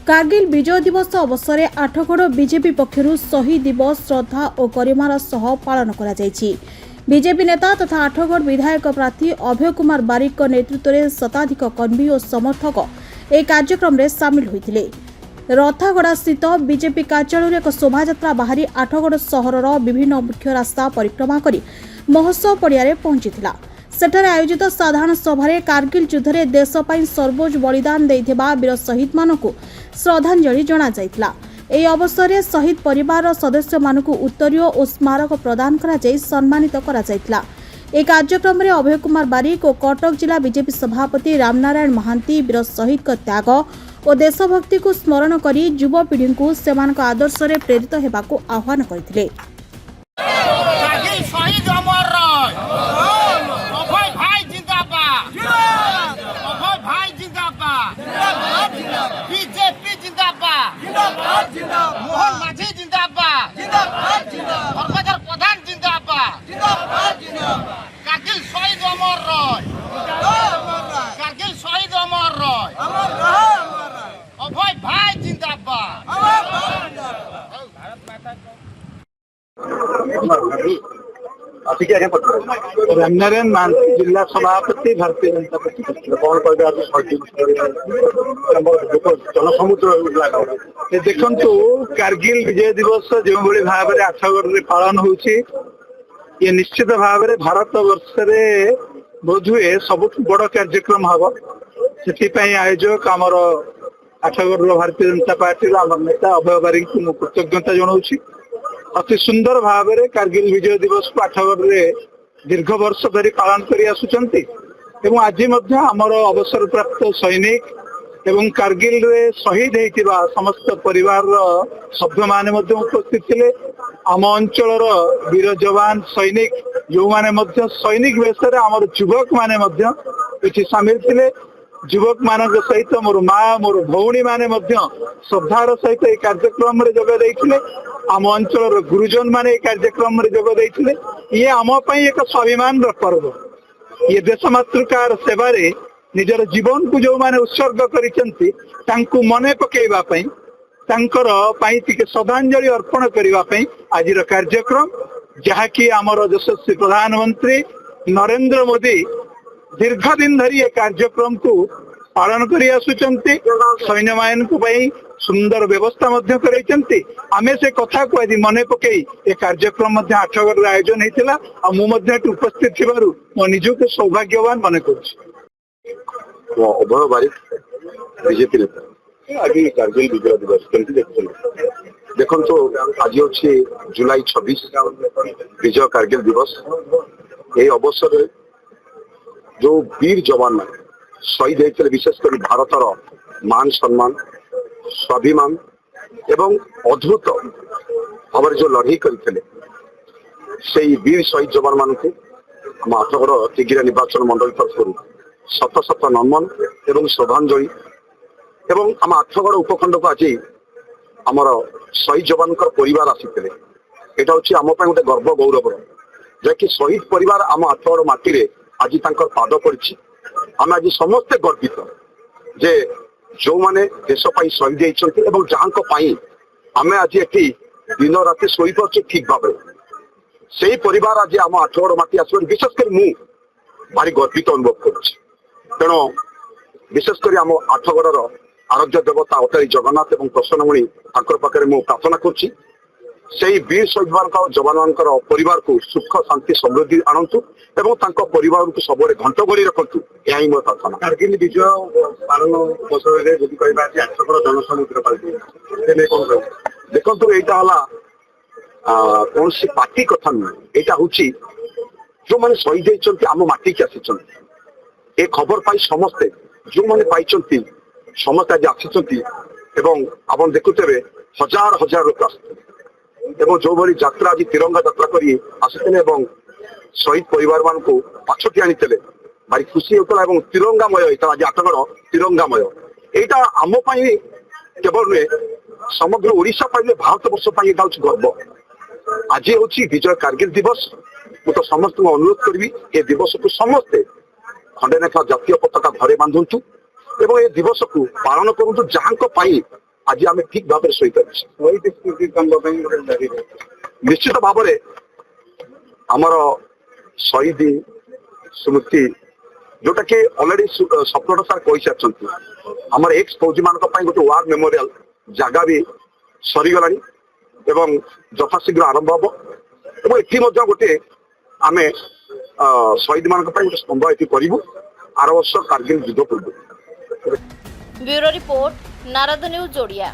कारगिल विजय दिवस अवसर में आठगड़ बीजेपी पक्षर शहीद दिवस श्रद्धा और गरिमार सह पालन करा जायछि। बीजेपी नेता तथा आठगड़ विधायक प्रार्थी अभय कुमार बारिक नेतृत्व में शताधिक कर्मी और समर्थक एक कार्यक्रम में सामिल होते। रथागड़ा स्थित बीजेपी कार्यालय एक शोभायात्रा बाहरी आठगड़ सहर विभिन्न मुख्य रास्ता परिक्रमा कर महोत्सव पड़िया पहुंची। सेठारे आयोजित साधारण सभारे कारगिल युद्ध में देशपाई सर्वोच्च बलिदान देइथिबा वीर शहीद मानकु श्रद्धांजलि जणा जायतिला। एही अवसर में शहीद परिवार सदस्य मानकु उत्तरीय और स्मारक प्रदान करा जाय सम्मानित करा जायतिला। ए कार्यक्रम में अभय कुमार बारिक और कटक जिला बीजेपी सभापति रामनारायण महांती वीर शहीद का त्याग और देशभक्ति को स्मरण करी युवपीढ़ी को सेमानक आदर्श रे प्रेरित हेबाकु आह्वान करथिले। बीजेपी जिंदाबाद, मोहन माझी जिंदाबाद, धर्मेंद्र प्रधान जिंदाबाद, कारगिल शहीद अमर रहे, कारगिल शहीद अमर रहे, अभय भाई जिंदाबाद। रामनारायण महांती जिला सभापति भारतीय जनता पार्टी कौन कह देखु कारगिल विजय दिवस जो भाव में आठगढ़ में पालन हो निश्चित भाव में भारत वर्ष बोध हुए सब बड़ कार्यक्रम हम से आयोजक आमर आठगढ़ भारतीय जनता पार्टी नेता अभय बारिक को कृतज्ञता जनाऊँ। अति सुंदर भाव में कारगिल विजय दिवस को आठगढ़ में दीर्घ वर्ष धरी पालन कर आसुचंती एवं आज आमर अवसर प्राप्त सैनिक एवं कारगिल रे शहीद होइतिबा समस्त परिवार सभ्य माने उपस्थित थे। आम अंचल वीर जवान सैनिक जो माने सैनिक वेश आमर युवक माने सामिल थे। युवक मान सहित मोर माँ मोर भौणी माने श्रद्धार सहित ये कार्यक्रम में जोग देते। आम अंचल गुरुजन माने ये कार्यक्रम में जोग देते। ये आम एक स्वाभिमान पर्व। ये देश मातृकार सेवारे निजर जीवन को जो माने उत्सर्ग करिसेंती तांकु मने पकेइबा पई तांकर पई टिके श्रद्धांजलि अर्पण करिबा पई आजिर कार्यक्रम जहा कि आमर यशस्वी प्रधानमंत्री नरेंद्र मोदी दीर्घ दिन धरी ये कार्यक्रम को पालन करि आसुचंती। सैन्य मान को पई सुंदर व्यवस्था मध्य करैचंती। आमे से कथा को आज मने पकई ये कार्यक्रम मध्य आठगढ़ रे आयोजन हेतिला आ मु मध्य उपस्थित थिबारु मो निजको सौभाग्यवान मने करछि। अभय बारिक बीजेपी नेता आज कारगिल विजय दिवस केमती देखो तो आज हूँ जुलाई 26 विजय कारगिल दिवस। ये अवसर जो वीर जवान मान शहीद होते विशेषकर भारतर मान सम्मान स्वाभिमान एवं अद्भुत भाव जो लड़ाई करते से वीर शहीद जवान मान को आठगढ़ तिगिरा निर्वाचन मंडल तरफ शत शत नमन एवं श्रद्धांजलि एवं आम आठगढ़ उपखंड को आज आमर शहीद जवान परिवार आसी यहाँ हूँ आम गोटे गर्व गौरव जैकि शहीद परिवार आम आठगढ़ माटी आज पाद पड़ी। आम आज समस्ते गर्वित जे जो माने देश शहीद होती जहाँ आम आज ये दिन राति शोई पार्चे ठीक भाव से ही परिवार आज आम आठगढ़ माटी आस विशेषकर मु भारी गर्वित अनुभव कर तेणु विशेषकर आम आठगढ़ आराध्य देवता अवतारी जगन्नाथ एवं प्रसन्नमणि पाखे मु प्रार्थना करुच्ची वीर शहीद जवान मान परिवार को सुख शांति समृद्धि आणतु एवं परिवार को सब घंट गड़ी रखु यह मोर प्रार्थना। कारगिल विजय पालन अवसर आठगढ़ जनसमुद्र देखो यहाँ कौन सी पार्टी कथा नुहे यहाँ हूँ जो मैंने शहीद होती आम माटी की आसी ए खबर पाई समस्ते जो मैंने पाई समस्त आज आसी आप देखुवे हजार हजार लोक आसुते जो भली यात्रा आज तिरंगा यात्रा कर आसुते शहीद परिवार मान को पाछटी आनी भारी खुशी होता है। तिरंगामय आज आठगढ़ तिरंगामय यहाँ आम केवल नुहे समग्र ओडिशा पाइले भारत वर्ष यहाँ गर्व। आज हूँ विजय कारगिल दिवस। मु तो समस्त अनुरोध करी ए दिवस को समस्ते खंडे नेखा जातीय पताका घरे बांधु एवं ए दिवस को पालन करूँ जहाँ आज आम ठीक भाव में सही निश्चित भाव में आमर शहीद स्मृति जोटा कि ऑलरेडी सप्तट सार कही सारी आमर एक्स फौजी मान गोटे वार मेमोरियल जगह भी सरीगला एवं यथाशीघ्र आरंभ हम और ये गोटे आम शहीद मान गोटे स्तंभ ये करूँ आर वर्ष कारगिल युद्ध पूर्व। Bureau report Narad news Odia.